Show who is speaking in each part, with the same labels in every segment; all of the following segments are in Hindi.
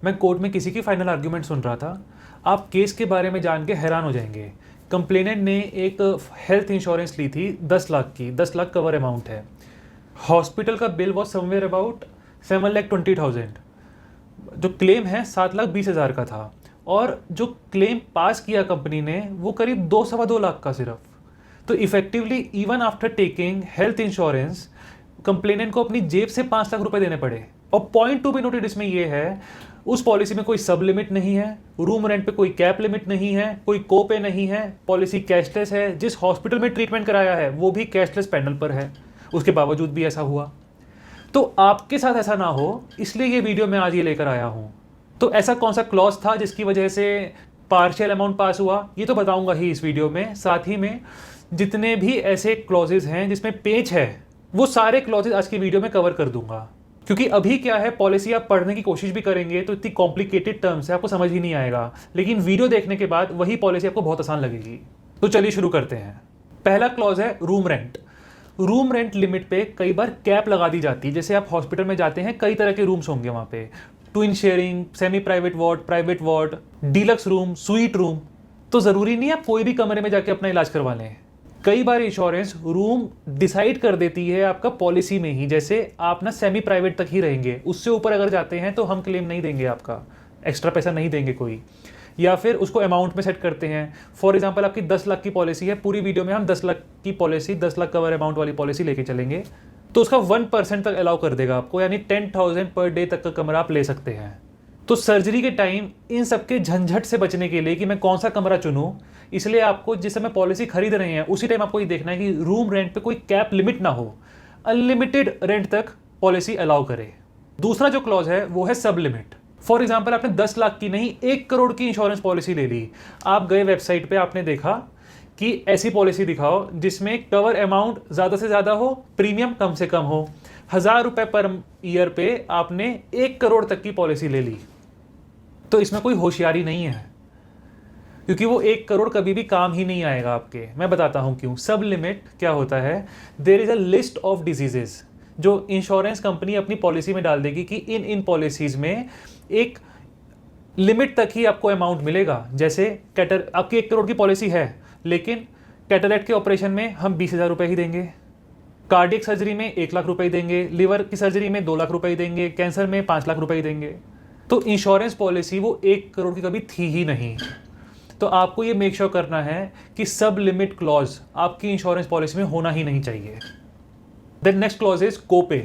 Speaker 1: मैं कोर्ट में किसी की फाइनल आर्ग्यूमेंट सुन रहा था। आप केस के बारे में जान के हैरान हो जाएंगे। कंप्लेनेंट ने एक हेल्थ इंश्योरेंस ली थी 10 लाख की, 10 लाख कवर अमाउंट है। हॉस्पिटल का बिल वॉज समवेयर अबाउट 7,20,000। जो क्लेम है 7,20,000 का था, और जो क्लेम पास किया कंपनी ने वो करीब 2 सवा 2 लाख का सिर्फ। तो effectively even after taking health insurance complainant को अपनी जेब से 5 लाख रुपए देने पड़े। और पॉइंट टू बी नोटेड इसमें यह है, उस पॉलिसी में कोई सब लिमिट नहीं है, रूम रेंट पे कोई कैप लिमिट नहीं है, कोई कोपे नहीं है, पॉलिसी कैशलेस है। जिस हॉस्पिटल में ट्रीटमेंट कराया है वो भी कैशलेस पैनल पर है, उसके बावजूद भी ऐसा हुआ। तो आपके साथ ऐसा ना हो, इसलिए ये वीडियो मैं आज ये लेकर आया हूं। तो ऐसा कौन सा क्लॉज था जिसकी वजह से पार्शियल अमाउंट पास हुआ, ये तो बताऊंगा ही इस वीडियो में। साथ ही में जितने भी ऐसे क्लॉजेज हैं जिसमें पेच है, वो सारे क्लॉजेज आज की वीडियो में कवर कर दूंगा। क्योंकि अभी क्या है, पॉलिसी आप पढ़ने की कोशिश भी करेंगे तो इतनी कॉम्प्लिकेटेड टर्म्स है, आपको समझ ही नहीं आएगा। लेकिन वीडियो देखने के बाद वही पॉलिसी आपको बहुत आसान लगेगी। तो चलिए शुरू करते हैं। पहला क्लॉज है room rent. Room rent limit पे कई बार कैप लगा दी जाती है। जैसे आप हॉस्पिटल में जाते हैं, कई तरह के रूम्स होंगे वहाँ पे, twin sharing, semi private ward, deluxe room, suite room. तो ज़रूरी नहीं आप कोई भी कमरे में जाके अपना इलाज करवा लें। कई बार इंश्योरेंस रूम डिसाइड कर देती है आपका पॉलिसी में ही, जैसे आप ना सेमी प्राइवेट तक ही रहेंगे, उससे ऊपर अगर जाते हैं तो हम क्लेम नहीं देंगे, आपका एक्स्ट्रा पैसा नहीं देंगे कोई। या फिर उसको अमाउंट में सेट करते हैं। फॉर एग्जांपल आपकी 10 लाख की पॉलिसी है, पूरी वीडियो में हम 10 लाख की पॉलिसी, 10 लाख कवर अमाउंट वाली पॉलिसी लेके चलेंगे, तो उसका 1% तक अलाउ कर देगा आपको, यानी 10,000 पर डे तक का कमरा आप ले सकते हैं। तो सर्जरी के टाइम इन सबके झंझट से बचने के लिए कि मैं कौन सा कमरा चुनूं, इसलिए आपको जिस समय पॉलिसी खरीद रहे हैं उसी टाइम आपको ये देखना है कि रूम रेंट पे कोई कैप लिमिट ना हो, अनलिमिटेड रेंट तक पॉलिसी अलाउ करे। दूसरा जो क्लॉज है वो है सब लिमिट। फॉर एग्जाम्पल आपने 10 लाख की नहीं 1 करोड़ की इंश्योरेंस पॉलिसी ले ली। आप गए वेबसाइट पे, आपने देखा कि ऐसी पॉलिसी दिखाओ जिसमें कवर अमाउंट ज़्यादा से ज़्यादा हो, प्रीमियम कम से कम हो। 1,000 रुपये पर ईयर पे आपने 1 करोड़ तक की पॉलिसी ले ली, तो इसमें कोई होशियारी नहीं है, क्योंकि वो 1 करोड़ कभी भी काम ही नहीं आएगा आपके। मैं बताता हूँ क्यों। सब लिमिट क्या होता है, there is a list of diseases जो इंश्योरेंस कंपनी अपनी पॉलिसी में डाल देगी कि इन पॉलिसीज़ में एक लिमिट तक ही आपको अमाउंट मिलेगा। जैसे आपकी 1 करोड़ की पॉलिसी है, लेकिन कैटरेक्ट के ऑपरेशन में हम 20,000 रुपये ही देंगे, कार्डियक सर्जरी में 1 लाख रुपए ही देंगे, लिवर की सर्जरी में 2 लाख रुपए ही देंगे, कैंसर में 5 लाख रुपए ही देंगे। तो इंश्योरेंस पॉलिसी वो 1 करोड़ की कभी थी ही नहीं। तो आपको ये मेक श्योर करना है कि सब लिमिट क्लॉज आपकी इंश्योरेंस पॉलिसी में होना ही नहीं चाहिए। देन नेक्स्ट क्लॉज इज कोपे।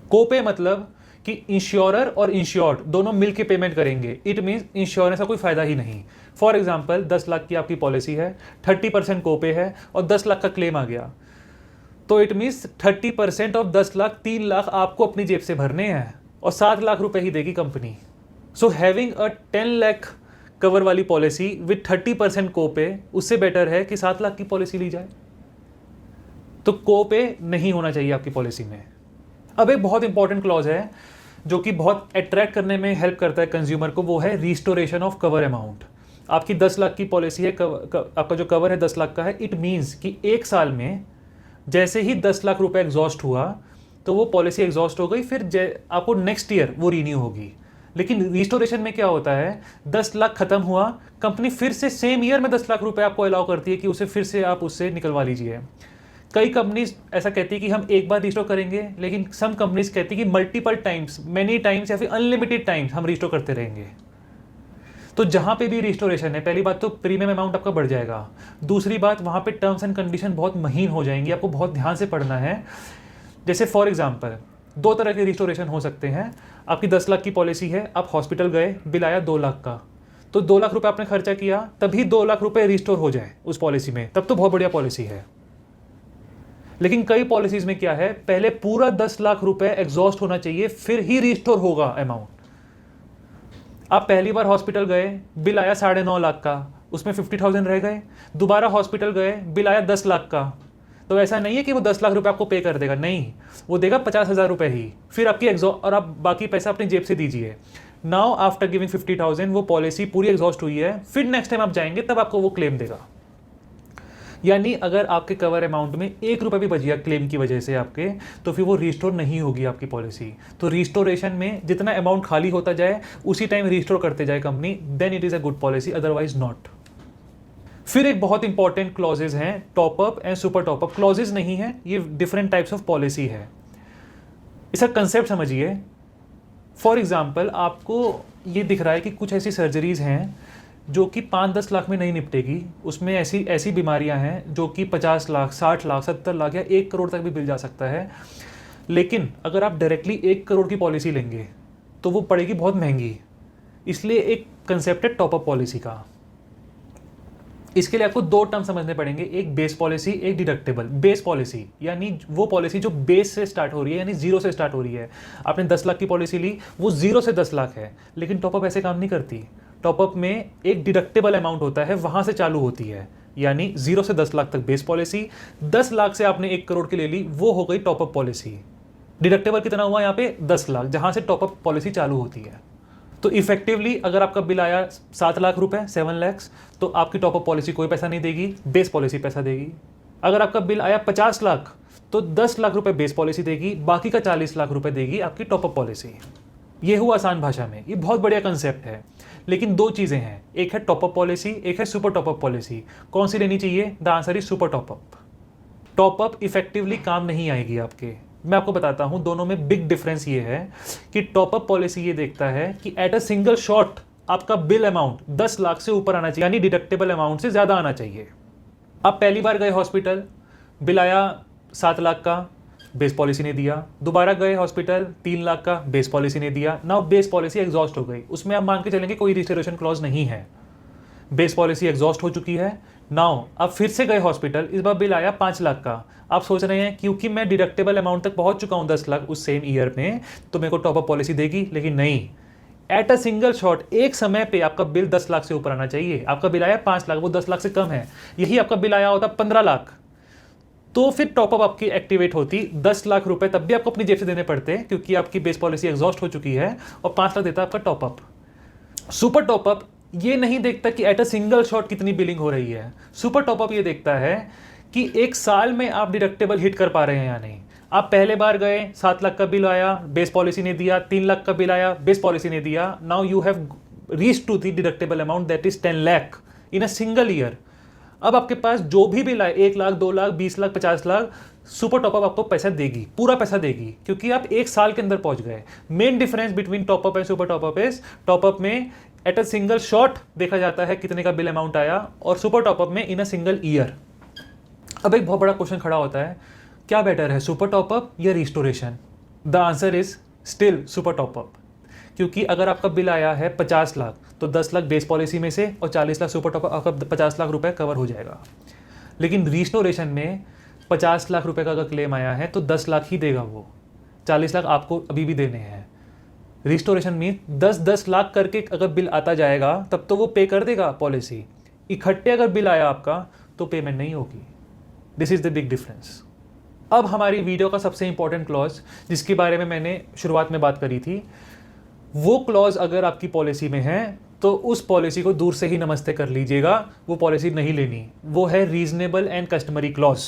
Speaker 1: कोपे मतलब कि इंश्योरर और इंश्योर्ड दोनों मिलकर पेमेंट करेंगे। इट मीन्स इंश्योरेंस का कोई फायदा ही नहीं। फॉर एग्जाम्पल 10 लाख की आपकी पॉलिसी है, 30% कोपे है और 10 लाख का क्लेम आ गया, तो it means 30% of 10 lakh 3 lakh आपको अपनी जेब से भरने हैं और 7 लाख रुपए ही देगी company. So having a 10 lakh cover वाली पॉलिसी विथ 30% कोपे, उससे बेटर है कि 7 लाख की पॉलिसी ली जाए। तो कोपे नहीं होना चाहिए आपकी पॉलिसी में। अब एक बहुत इंपॉर्टेंट क्लॉज है जो कि बहुत अट्रैक्ट करने में हेल्प करता है कंज्यूमर को, वो है रिस्टोरेशन ऑफ कवर अमाउंट। आपकी 10 लाख की पॉलिसी है, आपका जो कवर है 10 लाख का है। इट मीन्स कि 1 साल में जैसे ही 10 लाख रुपए एग्जॉस्ट हुआ तो वो पॉलिसी एग्जॉस्ट हो गई, फिर आपको नेक्स्ट ईयर वो रीन्यू होगी। लेकिन रिस्टोरेशन में क्या होता है, 10 लाख खत्म हुआ, कंपनी फिर से सेम ईयर में 10 लाख रुपए आपको अलाउ करती है कि उसे फिर से आप उससे निकलवा लीजिए। कई कंपनीज ऐसा कहती है कि हम एक बार रिस्टोर करेंगे, लेकिन सम कंपनीज कहती है कि मल्टीपल टाइम्स, मेनी टाइम्स या फिर अनलिमिटेड टाइम्स हम रिस्टोर करते रहेंगे। तो जहाँ पे भी रिस्टोरेशन है, पहली बात तो प्रीमियम अमाउंट आपका बढ़ जाएगा। दूसरी बात, वहाँ पे टर्म्स एंड कंडीशन बहुत महीन हो जाएंगी, आपको बहुत ध्यान से पढ़ना है। जैसे फॉर एग्जाम्पल 2 तरह के रिस्टोरेशन हो सकते हैं। आपकी 10 लाख की पॉलिसी है, आप हॉस्पिटल गए, बिल आया 2 लाख का, तो 2 लाख रुपये आपने खर्चा किया, तभी 2 लाख रुपये रिस्टोर हो जाए उस पॉलिसी में, तब तो बहुत बढ़िया पॉलिसी है। लेकिन कई पॉलिसीज में क्या है, पहले पूरा 10 लाख रुपए एग्जॉस्ट होना चाहिए, फिर ही रिस्टोर होगा अमाउंट। आप पहली बार हॉस्पिटल गए, बिल आया 9.5 लाख का, उसमें 50,000 रह गए। दोबारा हॉस्पिटल गए, बिल आया 10 लाख का, तो ऐसा नहीं है कि वो 10 लाख रुपए आपको पे कर देगा, नहीं, वो देगा 50,000 रुपए ही, फिर आपकी एग्जॉस्ट, और आप बाकी पैसा अपनी जेब से दीजिए। नाउ आफ्टर गिविंग 50,000 वो पॉलिसी पूरी एग्जॉस्ट हुई है, फिर नेक्स्ट टाइम आप जाएंगे तब आपको वो क्लेम देगा। यानी अगर आपके कवर अमाउंट में 1 रुपये भी बच गया क्लेम की वजह से आपके, तो फिर वो रिस्टोर नहीं होगी आपकी पॉलिसी। तो रिस्टोरेशन में जितना अमाउंट खाली होता जाए उसी टाइम रिस्टोर करते जाए company, then it is a good policy, otherwise not. फिर एक बहुत इंपॉर्टेंट क्लॉजेज हैं, top up and super top up. Clauses नहीं है, ये डिफरेंट टाइप्स ऑफ पॉलिसी है। इसका कंसेप्ट समझिए। फॉर एग्जाम्पल, आपको ये दिख रहा है कि कुछ ऐसी सर्जरीज हैं जो कि 5-10 लाख में नहीं निपटेगी, उसमें ऐसी ऐसी बीमारियां हैं जो कि 50 लाख, 60 लाख, 70 लाख या 1 करोड़ तक भी बिल जा सकता है। लेकिन अगर आप डायरेक्टली 1 करोड़ की पॉलिसी लेंगे तो वो पड़ेगी बहुत महंगी। इसलिए एक कंसेप्ट है टॉपअप पॉलिसी का। इसके लिए आपको 2 टर्म समझने पड़ेंगे, एक बेस पॉलिसी, एक डिडक्टेबल। बेस पॉलिसी यानी वो पॉलिसी जो बेस से स्टार्ट हो रही है, यानी 0 से स्टार्ट हो रही है। आपने 10 लाख की पॉलिसी ली, वो 0 से 10 लाख है। लेकिन टॉपअप ऐसे काम नहीं करती। टॉपअप में एक डिडक्टेबल अमाउंट होता है, वहां से चालू होती है। यानी 0 से 10 लाख तक बेस पॉलिसी, 10 लाख से आपने 1 करोड़ की ले ली, वो हो गई टॉपअप पॉलिसी। डिडक्टेबल कितना हुआ यहाँ पे? 10 लाख, जहां से टॉपअप पॉलिसी चालू होती है। तो इफेक्टिवली अगर आपका बिल आया 7 लाख रुपए, 7 लैक्स, तो आपकी टॉपअप पॉलिसी कोई पैसा नहीं देगी, बेस पॉलिसी पैसा देगी। अगर आपका बिल आया 50 लाख, तो 10 लाख रुपए बेस पॉलिसी देगी, बाकी का 40 लाख रुपए देगी आपकी टॉपअप पॉलिसी। ये हुआ आसान भाषा में। ये बहुत बढ़िया कंसेप्ट है। लेकिन 2 चीज़ें हैं, एक है टॉपअप पॉलिसी, एक है सुपर टॉपअप पॉलिसी। कौन सी लेनी चाहिए? The answer is super top up. Top up effectively काम नहीं आएगी आपके। मैं आपको बताता हूं, दोनों में बिग डिफरेंस ये है कि टॉपअप पॉलिसी ये देखता है कि एट अ सिंगल शॉट आपका बिल अमाउंट 10 लाख से ऊपर आना चाहिए, यानी डिडक्टेबल अमाउंट से ज़्यादा आना चाहिए। आप पहली बार गए हॉस्पिटल, बिल आया 7 लाख का, बेस पॉलिसी ने दिया। दोबारा गए हॉस्पिटल, 3 लाख का, बेस पॉलिसी ने दिया। नाउ बेस पॉलिसी एग्जॉस्ट हो गई, उसमें आप मान के चलेंगे कोई रिस्टोरेशन क्लॉज नहीं है, बेस पॉलिसी एग्जॉस्ट हो चुकी है। नाउ आप फिर से गए हॉस्पिटल, इस बार बिल आया 5 लाख का। आप सोच रहे हैं क्योंकि मैं डिडक्टेबल अमाउंट तक पहुंच चुका हूं 10 लाख उस सेम ईयर में, तो मेरे को टॉपअप पॉलिसी देगी। लेकिन नहीं, एट अ सिंगल शॉट एक समय पे आपका बिल 10 लाख से ऊपर आना चाहिए। आपका बिल आया 5 लाख, वो 10 लाख से कम है। यही आपका बिल आया होता 15 लाख, तो फिर टॉपअप आपकी एक्टिवेट होती। 10 लाख रुपए तब भी आपको अपनी जेब से देने पड़ते हैं क्योंकि आपकी बेस पॉलिसी एग्जॉस्ट हो चुकी है, और 5 लाख देता आपका टॉपअप। सुपर टॉपअप ये नहीं देखता कि एट अ सिंगल शॉट कितनी बिलिंग हो रही है। सुपर टॉपअप ये देखता है कि एक साल में आप डिडक्टेबल हिट कर पा रहे हैं या नहीं। आप पहले बार गए, 7 लाख का बिल आया, बेस पॉलिसी ने दिया। 3 लाख का बिल आया, बेस पॉलिसी ने दिया। Now you have reach to the deductible amount that is 10 lakh in a single year. अब आपके पास जो भी बिल आए, 1 लाख, 2 लाख, 20 लाख, 50 लाख, सुपर टॉपअप आपको पैसा देगी, पूरा पैसा देगी, क्योंकि आप एक साल के अंदर पहुंच गए। Main difference between top up and super top up is, top up में एट अ सिंगल शॉट देखा जाता है कितने का बिल अमाउंट आया, और सुपर टॉपअप में इन अ सिंगल ईयर। अब एक बहुत बड़ा क्वेश्चन खड़ा होता है, क्या बेटर है, सुपर टॉपअप या restoration? The answer is still super top up, क्योंकि अगर आपका बिल आया है 50 लाख, तो 10 लाख बेस पॉलिसी में से और 40 लाख सुपर टॉपअप, आपका 50 लाख रुपए कवर हो जाएगा। लेकिन रिस्टोरेशन में 50 लाख रुपए का अगर क्लेम आया है तो 10 लाख ही देगा वो, 40 लाख आपको अभी भी देने हैं। रिस्टोरेशन में 10-10 लाख करके अगर बिल आता जाएगा तब तो वो पे कर देगा पॉलिसी। इकट्ठे अगर बिल आया आपका तो पेमेंट नहीं होगी। This is the big difference. अब हमारी वीडियो का सबसे इंपॉर्टेंट क्लॉज, जिसके बारे में मैंने शुरुआत में बात करी थी, वो क्लॉज अगर आपकी पॉलिसी में है तो उस पॉलिसी को दूर से ही नमस्ते कर लीजिएगा, वो पॉलिसी नहीं लेनी। वो है रीजनेबल एंड कस्टमरी क्लॉज।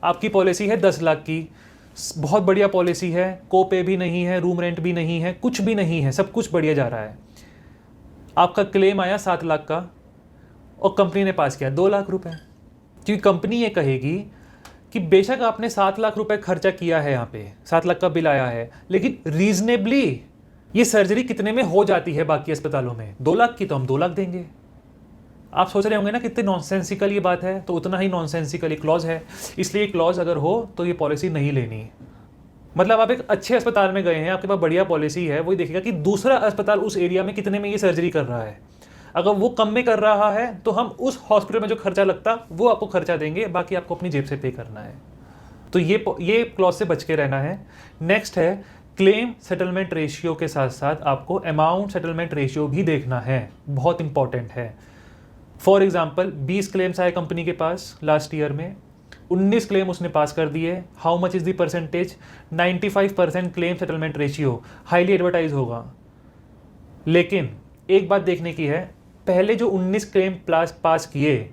Speaker 1: आपकी पॉलिसी है 10 लाख की, बहुत बढ़िया पॉलिसी है, को पे भी नहीं है, रूम रेंट भी नहीं है, कुछ भी नहीं है, सब कुछ बढ़िया जा रहा है। आपका क्लेम आया 7 लाख का और कंपनी ने पास किया 2 लाख रुपए, क्योंकि कंपनी ये कहेगी कि बेशक आपने 7 लाख रुपए खर्चा किया है, यहाँ पे 7 लाख का बिल आया है, लेकिन रीजनेबली ये सर्जरी कितने में हो जाती है बाकी अस्पतालों में? 2 लाख की, तो हम 2 लाख देंगे। आप सोच रहे होंगे ना कितने नॉनसेंसिकल ये बात है, तो उतना ही नॉनसेंसिकल ये क्लॉज है। इसलिए क्लॉज अगर हो तो ये पॉलिसी नहीं लेनी। मतलब आप एक अच्छे अस्पताल में गए हैं, आपके पास बढ़िया पॉलिसी है, वही देखेगा कि दूसरा अस्पताल उस एरिया में कितने में ये सर्जरी कर रहा है। अगर वो कम में कर रहा है तो हम उस हॉस्पिटल में जो खर्चा लगता वो आपको खर्चा देंगे, बाकी आपको अपनी जेब से पे करना है। तो ये क्लॉज से बच के रहना है। नेक्स्ट है क्लेम सेटलमेंट रेशियो के साथ साथ आपको अमाउंट सेटलमेंट रेशियो भी देखना है, बहुत इंपॉर्टेंट है। फॉर एग्जाम्पल 20 क्लेम्स आए कंपनी के पास लास्ट ईयर में, 19 क्लेम उसने पास कर दिए। How much is the percentage? 95% claim settlement ratio, highly advertise होगा। लेकिन एक बात देखने की है, पहले जो 19 क्लेम पास किए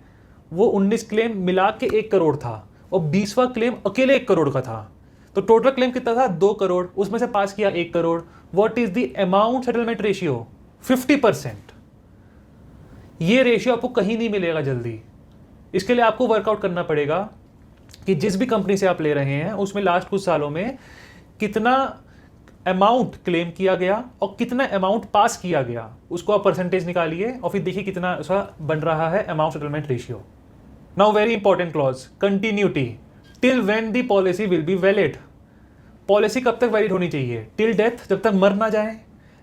Speaker 1: वो 19 क्लेम मिला के 1 करोड़ था और 20वां क्लेम अकेले 1 करोड़ का था। तो टोटल क्लेम कितना था? 2 करोड़, उसमें से पास किया 1 crore. What is the amount settlement ratio? 50%। ये रेशियो आपको कहीं नहीं मिलेगा जल्दी। इसके लिए आपको वर्कआउट करना पड़ेगा कि जिस भी कंपनी से आप ले रहे हैं उसमें लास्ट कुछ सालों में कितना अमाउंट क्लेम किया गया और कितना अमाउंट पास किया गया, उसको आप परसेंटेज निकालिए और फिर देखिए कितना उसका बन रहा है amount settlement ratio. Now very important clause, continuity. Till when the policy will be valid. Policy कब तक वैलिड होनी चाहिए? टिल डेथ, जब तक मर ना जाए।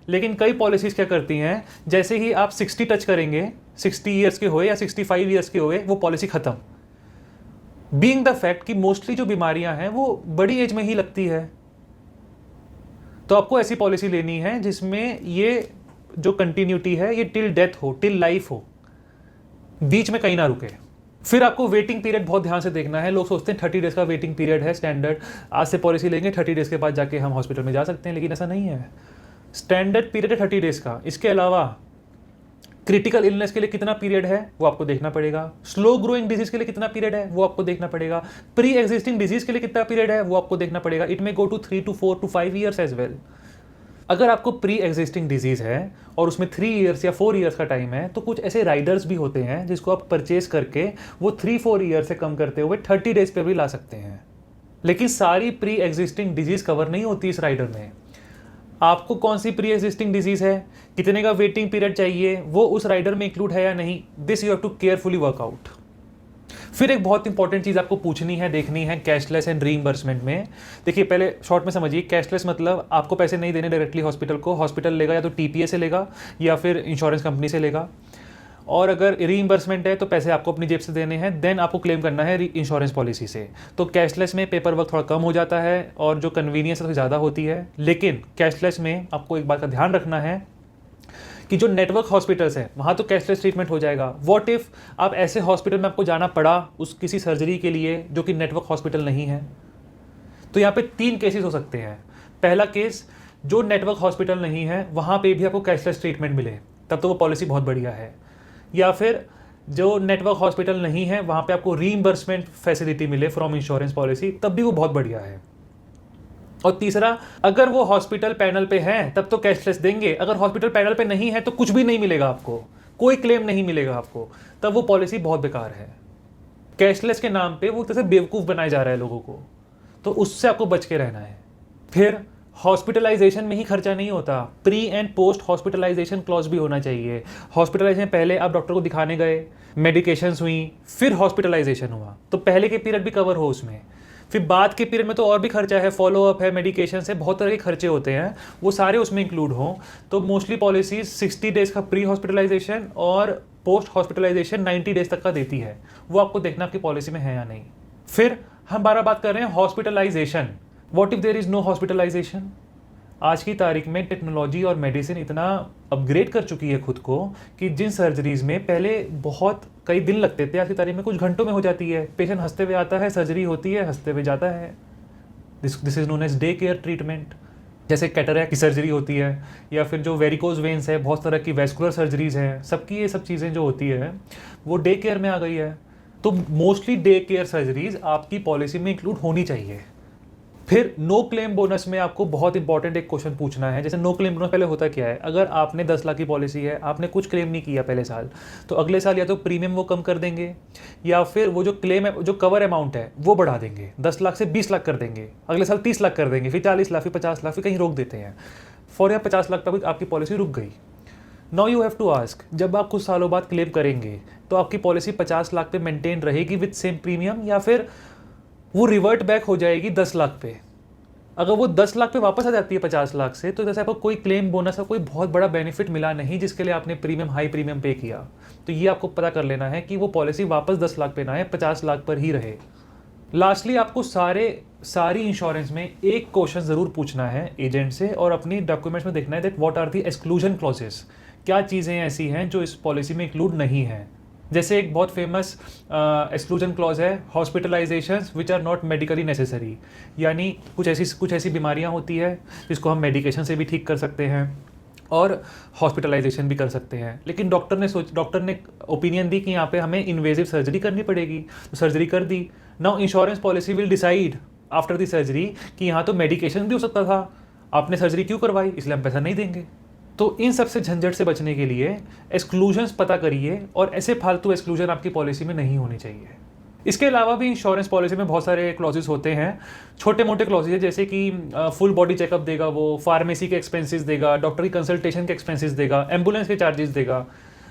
Speaker 1: लेकिन कई पॉलिसीज क्या करती हैं, जैसे ही आप 60 टच करेंगे, 60 ईयर्स के हुए या 65 ईयर्स के हुए, वो पॉलिसी खत्म। बीइंग द फैक्ट कि मोस्टली जो बीमारियां हैं वो बड़ी एज में ही लगती है। तो आपको ऐसी पॉलिसी लेनी है जिसमें ये जो कंटिन्यूटी है ये टिल डेथ हो, टिल लाइफ हो, बीच में कहीं ना रुके। फिर आपको वेटिंग पीरियड बहुत ध्यान से देखना है। लोग सोचते हैं 30 डेज का वेटिंग पीरियड है स्टैंडर्ड, आज से पॉलिसी लेंगे 30 डेज के बाद जाके हम हॉस्पिटल में जा सकते हैं, लेकिन ऐसा नहीं है। स्टैंडर्ड पीरियड है 30 डेज का। इसके अलावा क्रिटिकल इलनेस के लिए कितना पीरियड है वो आपको देखना पड़ेगा। स्लो ग्रोइंग डिजीज के लिए कितना पीरियड है वो आपको देखना पड़ेगा। प्री एग्जिस्टिंग डिजीज के लिए कितना पीरियड है वो आपको देखना पड़ेगा। It may go to 3 to 4 to 5 years as well. अगर आपको प्री एग्जिस्टिंग डिजीज है और उसमें 3 ईयर्स या 4 ईयर्स का टाइम है, तो कुछ ऐसे राइडर्स भी होते हैं जिसको आप परचेज करके वो 3-4 ईयर से कम करते हुए 30 डेज पे भी ला सकते हैं। लेकिन सारी प्री एग्जिस्टिंग डिजीज कवर नहीं होती इस राइडर में। आपको कौन सी प्री एग्जिस्टिंग डिजीज है, कितने का वेटिंग पीरियड चाहिए, वो उस राइडर में इंक्लूड है या नहीं, this you have to carefully work out. फिर एक बहुत इंपॉर्टेंट चीज़ आपको पूछनी है, देखनी है कैशलेस एंड रीइंबर्समेंट में। देखिए पहले शॉर्ट में समझिए, कैशलेस मतलब आपको पैसे नहीं देने डायरेक्टली हॉस्पिटल को, हॉस्पिटल लेगा या तो टीपीए से लेगा या फिर इंश्योरेंस कंपनी से लेगा। और अगर रीइंबर्समेंट है तो पैसे आपको अपनी जेब से देने हैं, देन आपको क्लेम करना है इंश्योरेंस पॉलिसी से। तो कैशलेस में पेपर वर्क थोड़ा कम हो जाता है और जो कन्वीनियंस है ज़्यादा होती है। लेकिन कैशलेस में आपको एक बात का ध्यान रखना है कि जो नेटवर्क हॉस्पिटल्स हैं वहाँ तो कैशलेस ट्रीटमेंट हो जाएगा। व्हाट इफ़ आप ऐसे हॉस्पिटल में आपको जाना पड़ा उस किसी सर्जरी के लिए जो कि नेटवर्क हॉस्पिटल नहीं है, तो यहाँ पे 3 केसेस हो सकते हैं। पहला केस, जो नेटवर्क हॉस्पिटल नहीं है वहाँ पे भी आपको कैशलेस ट्रीटमेंट मिले, तब तो वो पॉलिसी बहुत बढ़िया है। या फिर जो नेटवर्क हॉस्पिटल नहीं है वहाँ पे आपको रीइंबर्समेंट फैसिलिटी मिले फ्रॉम इंश्योरेंस पॉलिसी, तब भी वो बहुत बढ़िया है। और तीसरा, अगर वो हॉस्पिटल पैनल पे है तब तो कैशलेस देंगे, अगर हॉस्पिटल पैनल पे नहीं है तो कुछ भी नहीं मिलेगा आपको, कोई क्लेम नहीं मिलेगा आपको, तब वो पॉलिसी बहुत बेकार है। कैशलेस के नाम पे वो जैसे बेवकूफ़ बनाया जा रहा है लोगों को, तो उससे आपको बच के रहना है। फिर हॉस्पिटलाइजेशन में ही खर्चा नहीं होता, pre and post hospitalisation clause भी होना चाहिए। हॉस्पिटलाइजेशन पहले आप डॉक्टर को दिखाने गए, मेडिकेशंस हुई, फिर हॉस्पिटलाइजेशन हुआ, तो पहले के पीरियड भी कवर हो उसमें। फिर बाद के पीरियड में तो और भी खर्चा है, फॉलोअप है, मेडिकेशन है, बहुत तरह के खर्चे होते हैं, वो सारे उसमें इंक्लूड हों। तो मोस्टली पॉलिसीज 60 डेज का प्री हॉस्पिटलाइजेशन और पोस्ट हॉस्पिटलाइजेशन 90 डेज तक का देती है। वो आपको देखना आपकी पॉलिसी में है या नहीं। फिर हम 12 बात कर रहे हैं hospitalisation. What if there is no hospitalisation? आज की तारीख में टेक्नोलॉजी और मेडिसिन इतना अपग्रेड कर चुकी है खुद को कि जिन सर्जरीज में पहले बहुत कई दिन लगते थे, आज की तारीख में कुछ घंटों में हो जाती है। पेशेंट हंसते हुए आता है, सर्जरी होती है, हंसते हुए जाता है। This is known as day care treatment. जैसे कैटरैक्ट की सर्जरी होती है या फिर जो वेरिकोज वेन्स है, बहुत तरह की वेस्कुलर सर्जरीज हैं, सबकी ये सब चीज़ें जो होती है वो डे केयर में आ गई है। तो मोस्टली डे केयर सर्जरीज आपकी पॉलिसी में इंक्लूड होनी चाहिए। फिर नो क्लेम बोनस में आपको बहुत इंपॉर्टेंट एक क्वेश्चन पूछना है। जैसे नो क्लेम बोनस पहले होता क्या है, अगर आपने 10 लाख की पॉलिसी है, आपने कुछ क्लेम नहीं किया पहले साल, तो अगले साल या तो प्रीमियम वो कम कर देंगे या फिर वो जो क्लेम है, जो कवर अमाउंट है वो बढ़ा देंगे, 10 लाख से 20 लाख कर देंगे, अगले साल 30 लाख कर देंगे, फिर 40 लाख, फिर 50 लाख, फिर कहीं रोक देते हैं। फॉर या 50 लाख तक आपकी पॉलिसी रुक गई। Now you have to ask, जब आप कुछ सालों बाद क्लेम करेंगे तो आपकी पॉलिसी 50 लाख पे मेंटेन रहेगी विद सेम प्रीमियम, या फिर वो रिवर्ट बैक हो जाएगी 10 लाख पे? अगर वो 10 लाख पे वापस आ जाती है 50 लाख से, तो जैसे आपको कोई क्लेम बोनस का कोई बहुत बड़ा बेनिफिट मिला नहीं जिसके लिए आपने प्रीमियम, हाई प्रीमियम पे किया। तो ये आपको पता कर लेना है कि वो पॉलिसी वापस 10 लाख पे ना है, 50 लाख पर ही रहे। लास्टली आपको सारी इंश्योरेंस में एक क्वेश्चन जरूर पूछना है एजेंट से और अपनी डॉक्यूमेंट्स में देखना है that what are the exclusion clauses. क्या चीज़ें ऐसी हैं जो इस पॉलिसी में इंक्लूड नहीं है। जैसे एक बहुत फेमस एक्सक्लूजन क्लॉज है, hospitalisations which are not medically necessary, यानी कुछ ऐसी बीमारियां होती है जिसको हम मेडिकेशन से भी ठीक कर सकते हैं, और हॉस्पिटलाइजेशन भी कर सकते हैं। लेकिन डॉक्टर ने ओपिनियन दी कि यहाँ पे हमें इन्वेजिव सर्जरी करनी पड़ेगी, तो सर्जरी कर दी। Now insurance policy will decide after the surgery कि यहाँ तो मेडिकेशन भी हो सकता था, आपने सर्जरी क्यों करवाई, इसलिए हम पैसा नहीं देंगे। तो इन सब से झंझट से बचने के लिए एक्सक्लूजन्स पता करिए, और ऐसे फालतू एक्सक्लूजन आपकी पॉलिसी में नहीं होनी चाहिए। इसके अलावा भी इंश्योरेंस पॉलिसी में बहुत सारे क्लॉजेस होते हैं, छोटे मोटे क्लॉजेज, जैसे कि फुल बॉडी चेकअप देगा, वो फार्मेसी के एक्सपेंसेस देगा, डॉक्टर की कंसल्टेशन के एक्सपेंसेस देगा, एम्बुलेंस के चार्जेस देगा।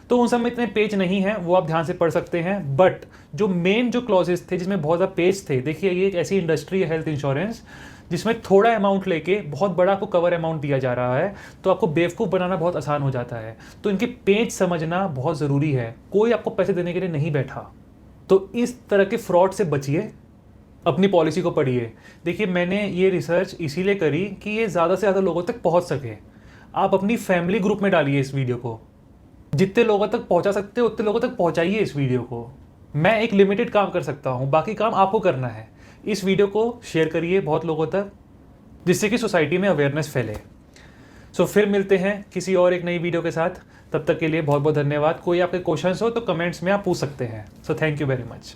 Speaker 1: तो उन सब में इतने पेज नहीं है, वो आप ध्यान से पढ़ सकते हैं। बट जो मेन जो क्लॉजेस थे जिसमें बहुत ज़्यादा पेज थे, देखिए ये एक ऐसी इंडस्ट्री है हेल्थ इंश्योरेंस जिसमें थोड़ा अमाउंट लेके बहुत बड़ा आपको कवर अमाउंट दिया जा रहा है, तो आपको बेवकूफ़ बनाना बहुत आसान हो जाता है। तो इनके पेज समझना बहुत ज़रूरी है, कोई आपको पैसे देने के लिए नहीं बैठा। तो इस तरह के फ्रॉड से बचिए, अपनी पॉलिसी को पढ़िए। देखिए मैंने ये रिसर्च इसीलिए करी कि ये ज़्यादा से ज़्यादा लोगों तक पहुंच सके। आप अपनी फैमिली ग्रुप में डालिए इस वीडियो को, जितने लोगों तक पहुंचा सकते हो उतने लोगों तक पहुंचाइए इस वीडियो को। मैं एक लिमिटेड काम कर सकता हूं, बाकी काम आपको करना है। इस वीडियो को शेयर करिए बहुत लोगों तक, जिससे कि सोसाइटी में अवेयरनेस फैले। सो फिर मिलते हैं किसी और एक नई वीडियो के साथ। तब तक के लिए बहुत बहुत धन्यवाद। कोई आपके क्वेश्चंस हो तो कमेंट्स में आप पूछ सकते हैं। So thank you very much.